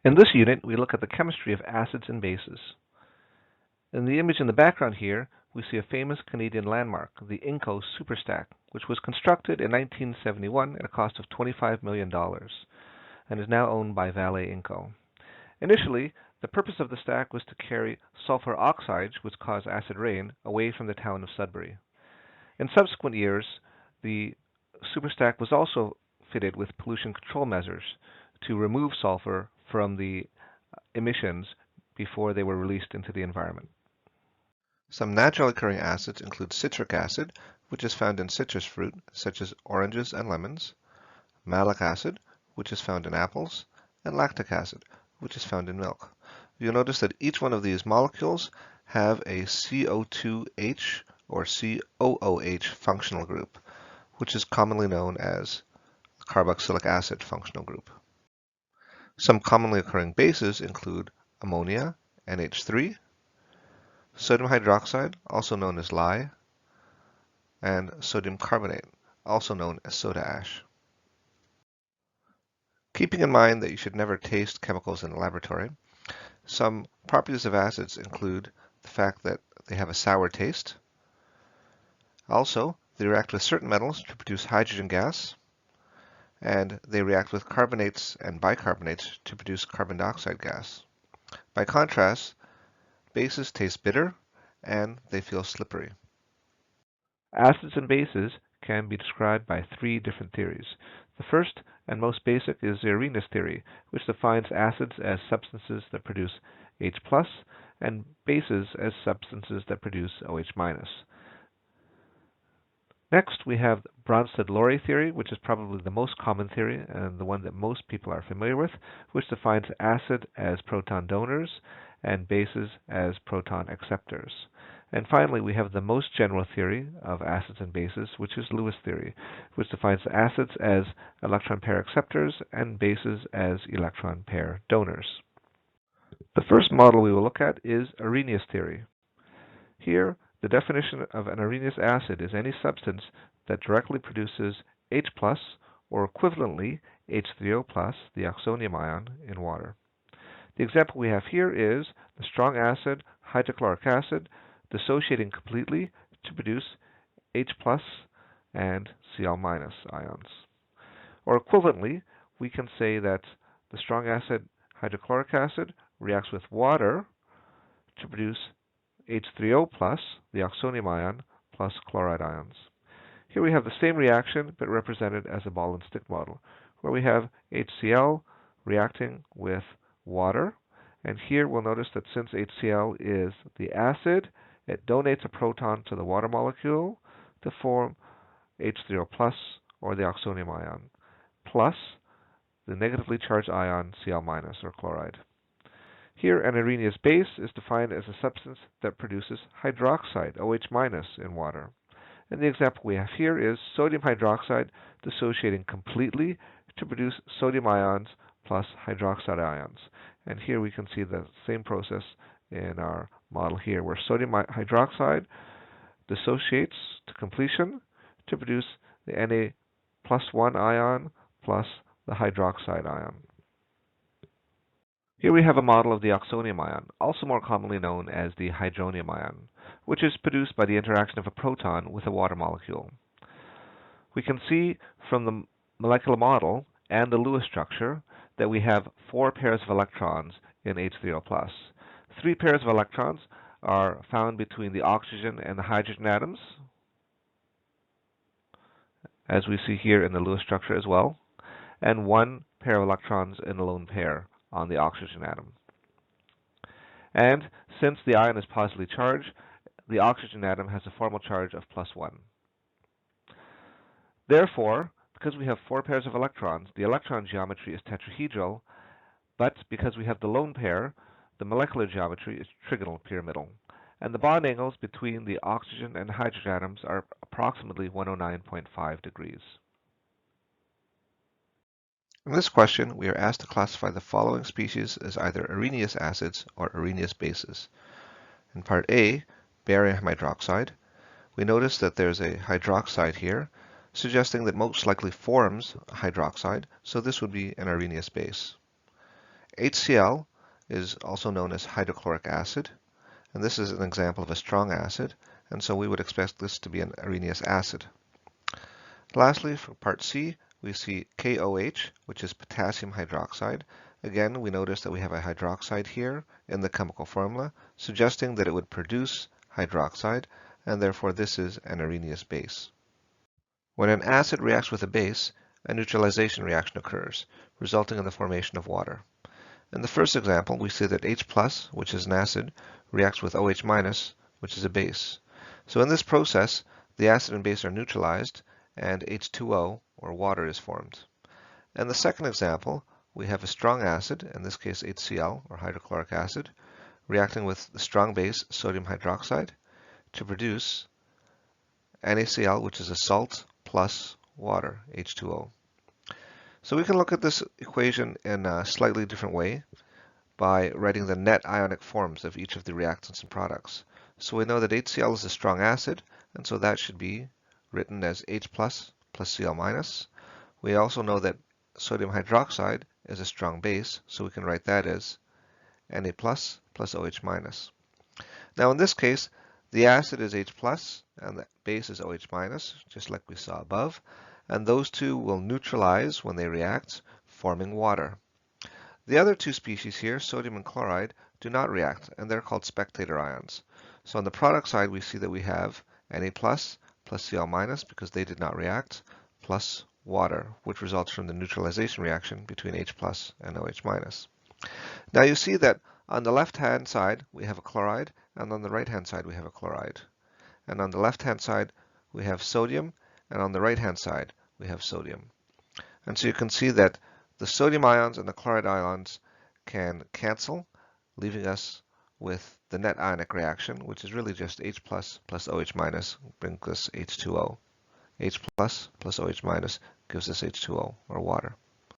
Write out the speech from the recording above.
In this unit, we look at the chemistry of acids and bases. In the image in the background here, we see a famous Canadian landmark, the Inco Superstack, which was constructed in 1971 at a cost of $25 million and is now owned by Vale Inco. Initially, the purpose of the stack was to carry sulfur oxides, which cause acid rain, away from the town of Sudbury. In subsequent years, the superstack was also fitted with pollution control measures to remove sulfur from the emissions before they were released into the environment. Some naturally occurring acids include citric acid, which is found in citrus fruit, such as oranges and lemons, malic acid, which is found in apples, and lactic acid, which is found in milk. You'll notice that each one of these molecules have a CO2H or COOH functional group, which is commonly known as a carboxylic acid functional group. Some commonly occurring bases include ammonia, NH3, sodium hydroxide, also known as lye, and sodium carbonate, also known as soda ash. Keeping in mind that you should never taste chemicals in a laboratory, some properties of acids include the fact that they have a sour taste. Also, they react with certain metals to produce hydrogen gas, and they react with carbonates and bicarbonates to produce carbon dioxide gas. By contrast, bases taste bitter and they feel slippery. Acids and bases can be described by three different theories. The first and most basic is the Arrhenius theory, which defines acids as substances that produce H+ and bases as substances that produce OH-. Next, we have Bronsted-Lowry theory, which is probably the most common theory and the one that most people are familiar with, which defines acid as proton donors and bases as proton acceptors. And finally, we have the most general theory of acids and bases, which is Lewis theory, which defines acids as electron pair acceptors and bases as electron pair donors. The first model we will look at is Arrhenius theory. Here, the definition of an Arrhenius acid is any substance that directly produces H+, or equivalently H3O+, the oxonium ion, in water. The example we have here is the strong acid hydrochloric acid dissociating completely to produce H+ and Cl- ions. Or equivalently, we can say that the strong acid hydrochloric acid reacts with water to produce H3O+, the oxonium ion, plus chloride ions. Here we have the same reaction, but represented as a ball and stick model, where we have HCl reacting with water. And here we'll notice that since HCl is the acid, it donates a proton to the water molecule to form H3O+, or the oxonium ion, plus the negatively charged ion Cl- or chloride. Here, an Arrhenius base is defined as a substance that produces hydroxide, OH- in water. And the example we have here is sodium hydroxide dissociating completely to produce sodium ions plus hydroxide ions. And here we can see the same process in our model here, where sodium hydroxide dissociates to completion to produce the Na+1 ion plus the hydroxide ion. Here we have a model of the oxonium ion, also more commonly known as the hydronium ion, which is produced by the interaction of a proton with a water molecule. We can see from the molecular model and the Lewis structure that we have 4 pairs of electrons in H3O+. 3 pairs of electrons are found between the oxygen and the hydrogen atoms, as we see here in the Lewis structure as well, and 1 pair of electrons in a lone pair on the oxygen atom. And since the ion is positively charged, the oxygen atom has a formal charge of +1. Therefore, because we have 4 pairs of electrons, the electron geometry is tetrahedral, but because we have the lone pair, the molecular geometry is trigonal pyramidal, and the bond angles between the oxygen and hydrogen atoms are approximately 109.5 degrees. In this question, we are asked to classify the following species as either Arrhenius acids or Arrhenius bases. In part A, barium hydroxide, we notice that there's a hydroxide here, suggesting that most likely forms hydroxide, so this would be an Arrhenius base. HCl is also known as hydrochloric acid, and this is an example of a strong acid, and so we would expect this to be an Arrhenius acid. Lastly, for part C, we see KOH, which is potassium hydroxide. Again, we notice that we have a hydroxide here in the chemical formula, suggesting that it would produce hydroxide, and therefore this is an Arrhenius base. When an acid reacts with a base, a neutralization reaction occurs, resulting in the formation of water. In the first example, we see that H+, which is an acid, reacts with OH-, which is a base. So in this process, the acid and base are neutralized, and H2O, or water, is formed. In the second example, we have a strong acid, in this case HCl, or hydrochloric acid, reacting with the strong base, sodium hydroxide, to produce NaCl, which is a salt, plus water, H2O. So we can look at this equation in a slightly different way by writing the net ionic forms of each of the reactants and products. So we know that HCl is a strong acid, and so that should be written as H plus Cl minus. We also know that sodium hydroxide is a strong base, so we can write that as Na plus OH minus. Now in this case, the acid is H plus and the base is OH minus, just like we saw above, and those two will neutralize when they react, forming water. The other two species here, sodium and chloride, do not react, and they're called spectator ions. So on the product side, we see that we have Na plus Cl minus, because they did not react, plus water, which results from the neutralization reaction between H plus and OH minus. Now you see that on the left-hand side, we have a chloride, and on the right-hand side, we have a chloride. And on the left-hand side, we have sodium, and on the right-hand side, we have sodium. And so you can see that the sodium ions and the chloride ions can cancel, leaving us with the net ionic reaction, which is really just H plus OH minus brings us H2O. H plus OH minus gives us H2O, or water.